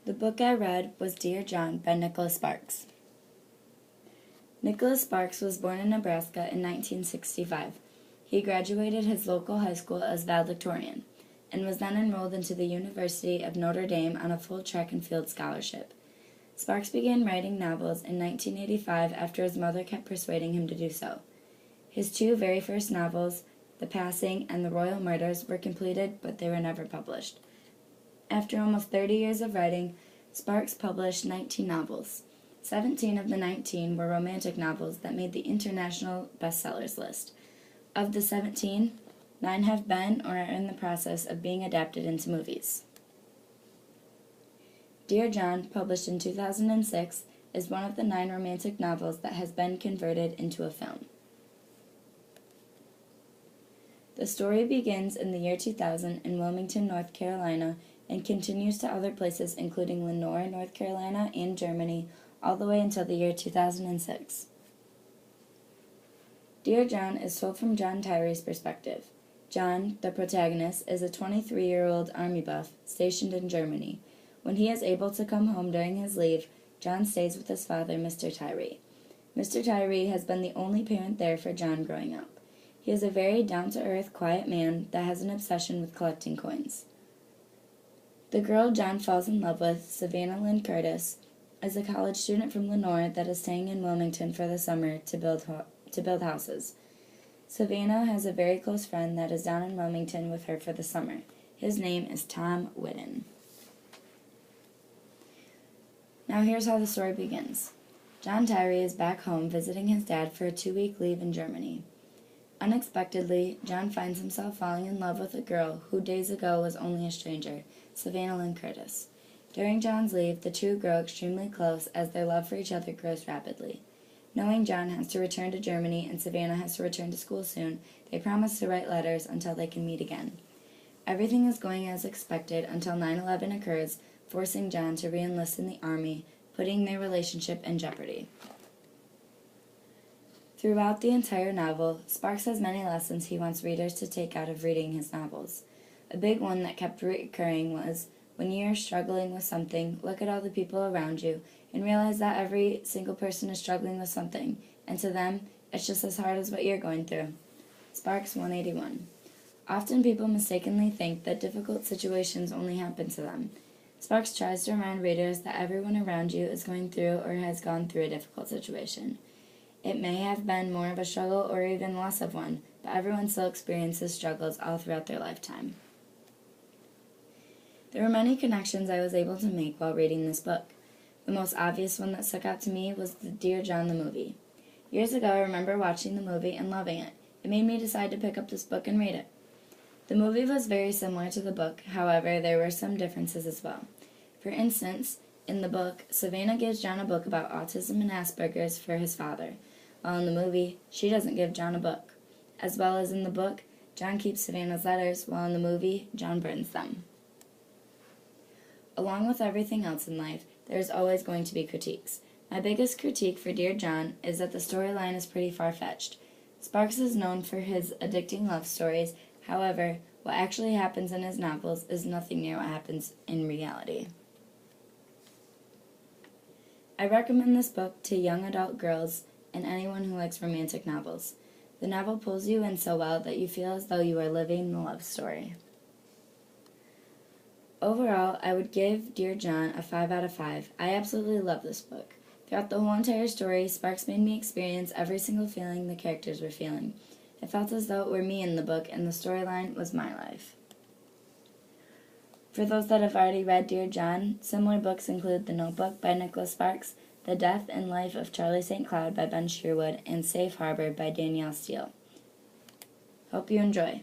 The book I read was Dear John by Nicholas Sparks. Nicholas Sparks was born in Nebraska in 1965. He graduated his local high school as valedictorian and was then enrolled into the University of Notre Dame on a full track and field scholarship. Sparks began writing novels in 1985 after his mother kept persuading him to do so. His two very first novels, The Passing and The Royal Murders, were completed, but they were never published. After almost 30 years of writing, Sparks published 19 novels. 17 of the 19 were romantic novels that made the international bestsellers list. Of the 17, 9 have been or are in the process of being adapted into movies. Dear John, published in 2006, is one of the 9 romantic novels that has been converted into a film. The story begins in the year 2000 in Wilmington, North Carolina, and continues to other places including Lenore, North Carolina, and Germany, all the way until the year 2006. Dear John is told from John Tyree's perspective. John, the protagonist, is a 23-year-old Army buff stationed in Germany. When he is able to come home during his leave, John stays with his father, Mr. Tyree. Mr. Tyree has been the only parent there for John growing up. He is a very down-to-earth, quiet man that has an obsession with collecting coins. The girl John falls in love with, Savannah Lynn Curtis, is a college student from Lenore that is staying in Wilmington for the summer to build houses. Savannah has a very close friend that is down in Wilmington with her for the summer. His name is Tom Whitten. Now here's how the story begins. John Tyree is back home visiting his dad for a 2-week leave in Germany. Unexpectedly, John finds himself falling in love with a girl who days ago was only a stranger, Savannah Lynn Curtis. During John's leave, the two grow extremely close as their love for each other grows rapidly. Knowing John has to return to Germany and Savannah has to return to school soon, they promise to write letters until they can meet again. Everything is going as expected until 9/11 occurs, forcing John to re-enlist in the Army, putting their relationship in jeopardy. Throughout the entire novel, Sparks has many lessons he wants readers to take out of reading his novels. A big one that kept recurring was, when you are struggling with something, look at all the people around you and realize that every single person is struggling with something, and to them, it's just as hard as what you're going through. Sparks 181. Often people mistakenly think that difficult situations only happen to them. Sparks tries to remind readers that everyone around you is going through or has gone through a difficult situation. It may have been more of a struggle or even less of one, but everyone still experiences struggles all throughout their lifetime. There were many connections I was able to make while reading this book. The most obvious one that stuck out to me was the Dear John the movie. Years ago, I remember watching the movie and loving it. It made me decide to pick up this book and read it. The movie was very similar to the book, however, there were some differences as well. For instance, in the book, Savannah gives John a book about autism and Asperger's for his father, while in the movie, she doesn't give John a book. As well as in the book, John keeps Savannah's letters, while in the movie, John burns them. Along with everything else in life, there is always going to be critiques. My biggest critique for Dear John is that the storyline is pretty far-fetched. Sparks is known for his addicting love stories, however, what actually happens in his novels is nothing near what happens in reality. I recommend this book to young adult girls and anyone who likes romantic novels. The novel pulls you in so well that you feel as though you are living the love story. Overall, I would give Dear John a 5 out of 5. I absolutely love this book. Throughout the whole entire story, Sparks made me experience every single feeling the characters were feeling. It felt as though it were me in the book and the storyline was my life. For those that have already read Dear John, similar books include The Notebook by Nicholas Sparks, The Death and Life of Charlie St. Cloud by Ben Sherwood, and Safe Harbor by Danielle Steele. Hope you enjoy.